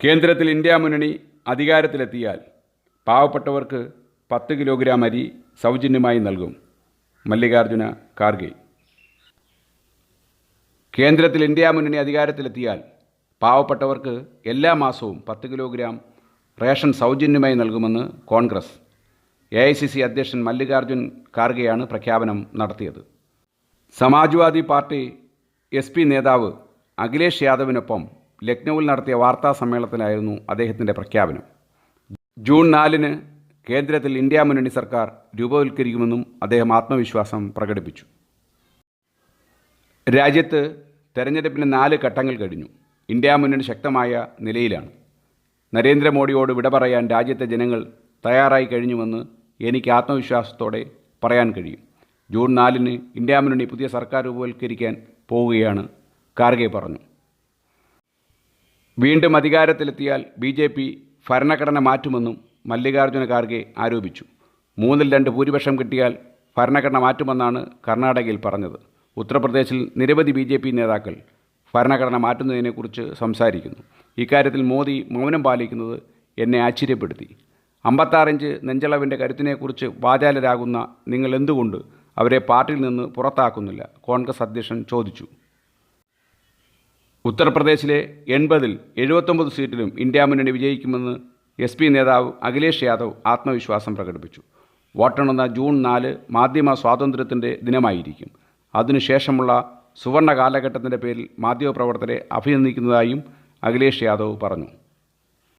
കേന്ദ്രത്തിൽ ഇന്ത്യ മുന്നണി അധികാരത്തിലെത്തിയാൽ പാവപ്പെട്ടവർക്ക് 10 കിലോഗ്രാം അരി സൗജന്യമായി നൽകും. മല്ലികാർജുന ഖാർഗെ. കേന്ദ്രത്തിൽ ഇന്ത്യ മുന്നണി അധികാരത്തിലെത്തിയാൽ പാവപ്പെട്ടവർക്ക് എല്ലാ മാസവും 10 കിലോഗ്രാം റേഷൻ സൗജന്യമായി നൽകുമെന്ന് കോൺഗ്രസ്. AICC അധ്യക്ഷൻ മല്ലികാർജുൻ ഖാർഗെയാണ് പ്രഖ്യാപനം നടത്തിയത്. സമാജ്വാദി പാർട്ടി SP നേതാവ് അഖിലേഷ് യാദവിനൊപ്പം ലക്നൌവിൽ നടത്തിയ വാർത്താ സമ്മേളനത്തിലായിരുന്നു അദ്ദേഹത്തിൻ്റെ പ്രഖ്യാപനം. ജൂൺ 4-ന് കേന്ദ്രത്തിൽ ഇന്ത്യ മുന്നണി സർക്കാർ രൂപവത്കരിക്കുമെന്നും അദ്ദേഹം ആത്മവിശ്വാസം പ്രകടിപ്പിച്ചു. രാജ്യത്ത് തെരഞ്ഞെടുപ്പിന് 4 ഘട്ടങ്ങൾ കഴിഞ്ഞു. ഇന്ത്യ മുന്നണി ശക്തമായ നിലയിലാണ്. നരേന്ദ്രമോദിയോട് വിട പറയാൻ രാജ്യത്തെ ജനങ്ങൾ തയ്യാറായി കഴിഞ്ഞുവെന്ന് എനിക്ക് ആത്മവിശ്വാസത്തോടെ പറയാൻ കഴിയും. ജൂൺ 4-ന് ഇന്ത്യ മുന്നണി പുതിയ സർക്കാർ രൂപവത്കരിക്കാൻ പോവുകയാണ്, ഖാർഗെ പറഞ്ഞു. വീണ്ടും അധികാരത്തിലെത്തിയാൽ BJP ഭരണഘടന മാറ്റുമെന്നും മല്ലികാർജുന ഖാർഗെ ആരോപിച്ചു. 3-2 ഭൂരിപക്ഷം കിട്ടിയാൽ ഭരണഘടന മാറ്റുമെന്നാണ് കർണാടകയിൽ പറഞ്ഞത്. ഉത്തർപ്രദേശിൽ നിരവധി BJP നേതാക്കൾ ഭരണഘടന മാറ്റുന്നതിനെക്കുറിച്ച് സംസാരിക്കുന്നു. ഇക്കാര്യത്തിൽ മോദി മൗനം പാലിക്കുന്നത് എന്നെ ആശ്ചര്യപ്പെടുത്തി. 56 ഇഞ്ച് നെഞ്ചളവിൻ്റെ കരുത്തിനെക്കുറിച്ച് വാചാലരാകുന്ന നിങ്ങൾ എന്തുകൊണ്ട് അവരെ പാർട്ടിയിൽ നിന്ന് പുറത്താക്കുന്നില്ല? കോൺഗ്രസ് അധ്യക്ഷൻ ചോദിച്ചു. ഉത്തർപ്രദേശിലെ 80-ൽ 79 സീറ്റിലും ഇന്ത്യ മുന്നണി വിജയിക്കുമെന്ന് SP നേതാവ് അഖിലേഷ് യാദവ് ആത്മവിശ്വാസം പ്രകടിപ്പിച്ചു. വോട്ടെണ്ണുന്ന ജൂൺ 4 മാധ്യമ സ്വാതന്ത്ര്യത്തിൻ്റെ ദിനമായിരിക്കും. അതിനുശേഷമുള്ള സുവർണ കാലഘട്ടത്തിൻ്റെ പേരിൽ മാധ്യമപ്രവർത്തകരെ അഭിനന്ദിക്കുന്നതായും അഖിലേഷ് യാദവ് പറഞ്ഞു.